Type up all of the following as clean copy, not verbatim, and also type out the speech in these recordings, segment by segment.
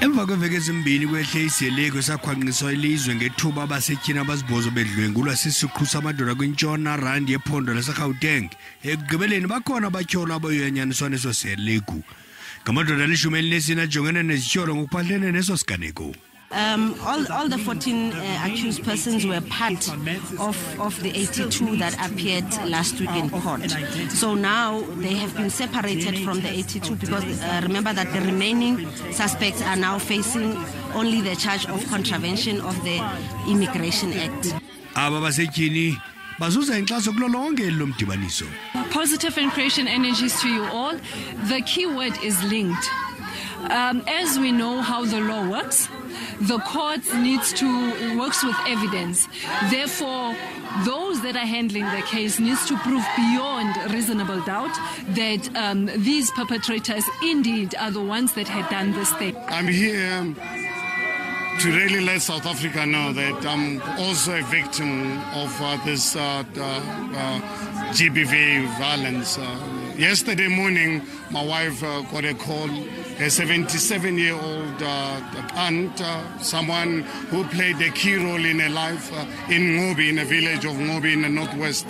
Emva kweveki ezimbini kwehle iseleko sakhwanqiswa ilizwe ngethuba abasetyhini abazibhozo bedlwengulwa sisiqhu samadoda kwintshona rand yephondo laseGauteng. Ekugqibeleni bakhona abatyholwa abayoyanyaniswa neso seleko. Ngamadoda alishumi elinesine ajongene nezityholo ngokuphathelene neso siganeko. All the 14 accused persons were part of the 82 that appeared last week in court. So now they have been separated from the 82 because remember that the remaining suspects are now facing only the charge of contravention of the Immigration Act. Aba basetyhini bazuza inkxaso kulo lonke lo mdibaniso. Positive and creation energies to you all. The key word is linked. As we know how the law works, the court works with evidence. Therefore, those that are handling the case needs to prove beyond reasonable doubt that these perpetrators indeed are the ones that had done this thing. I'm here to really let South Africa know that I'm also a victim of this GBV violence. Yesterday morning, my wife got a call. A 77-year-old aunt, someone who played a key role in her life in Ngobi, in a village of Ngobi in the northwest,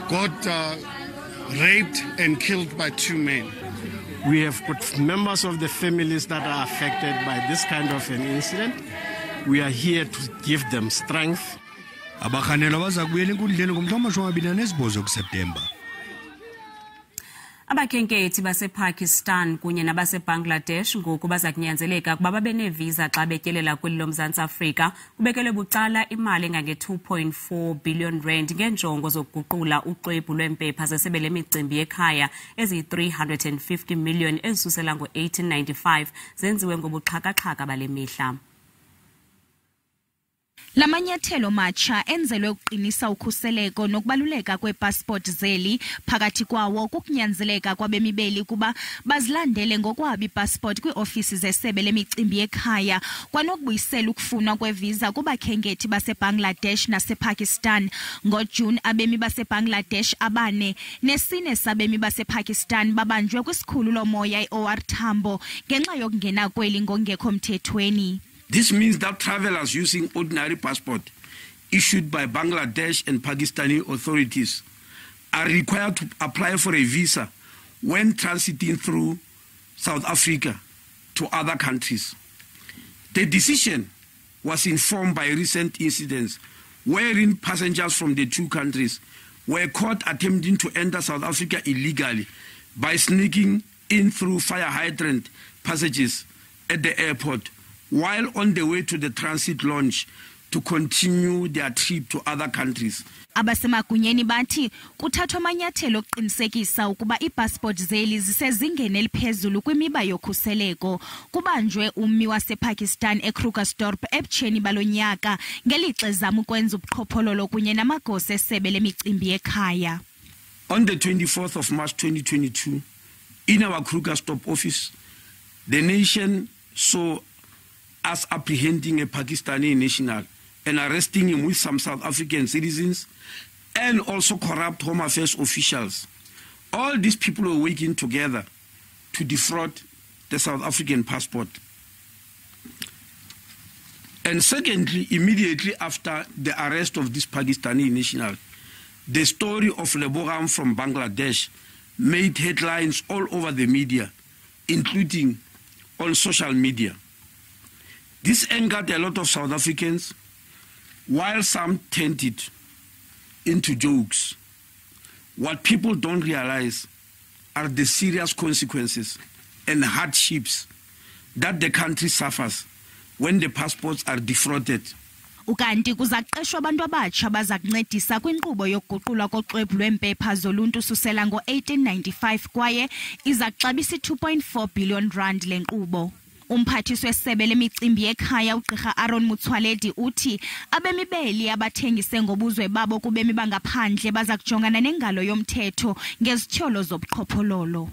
got raped and killed by two men. We have got members of the families that are affected by this kind of an incident. We are here to give them strength. Abakhanelwa bazakubuyela enkundleni ngomhla wama-28 September. Abakhenkethi basePakistan kunye nabaseBangladesh ngoku bazakunyanzeleka kuba babenevisa xa betyelela kweli loMzantsi Afrika. Kubekelwe bucala imali engange-2.4 billion rand ngeenjongo zokuguqula uxwebhu lweempepha zesebe lemicimbi yekhaya eziyi-350 million ezisusela ngo-1895 zenziwe ngobuxhakaxhaka bale mihla. La manyathelo matsha enzelwe ukuqinisa ukhuseleko nokubaluleka kweepasipoti zeli phakathi kwawo kukunyanzeleka kwabemibeli kuba bazilandele ngokwabo iipasipoti kwiiofisi zesebe lemicimbi yekhaya kwanokubuyisela ukufunwa kweviza kubakhenkethi baseBangladesh nasePakistan. NgoJuni abemi baseBangladesh abane nesine sabemi basePakistan babanjwe kwisikhululo moya i-OR Tambo ngenxa yokungena kweli ngokungekho mthethweni. This means that travelers using ordinary passport issued by Bangladesh and Pakistani authorities are required to apply for a visa when transiting through South Africa to other countries. The decision was informed by recent incidents wherein passengers from the two countries were caught attempting to enter South Africa illegally by sneaking in through fire hydrant passages at the airport while on the way to the transit launch to continue their trip to other countries. Abasemagunyeni bathi kuthathwa amanyathelo okuqinisekisa ukuba iipassport zeli zisezingeni eliphezulu kwimiba yokhuseleko. Kubanjwe ummi wasePakistan eKrugersdorp ebutsheni balonyaka ngelixa ezama ukwenza ubuqhophololo kunye namagosa esebe lemicimbi yekhaya. On the 24th of March 2022, in our Krugersdorp office, the nation saw us apprehending a Pakistani national and arresting him with some South African citizens and also corrupt Home Affairs officials. All these people were working together to defraud the South African passport. And secondly, immediately after the arrest of this Pakistani national, the story of Leboram from Bangladesh made headlines all over the media, including on social media. This angered a lot of South Africans, while some turned it into jokes. What people don't realize are the serious consequences and hardships that the country suffers when the passports are defrauded. Ukanti kuzaqeshwa abantu abatsha bazakuncedisa kwinkqubo yokuguqulwa koxwebhu lweempepha zoluntu susela ngo-1895 kwaye izaxabisa i-2.4 billion rand le nkqubo. Umphathiswa wesebe lemicimbi yekhaya uGqirha Aaron Motsoaledi uthi abemibeli abathengise ngobuzwe babo kubemi bangaphandle baza kujongana nengalo yomthetho ngezityholo zobuqhophololo.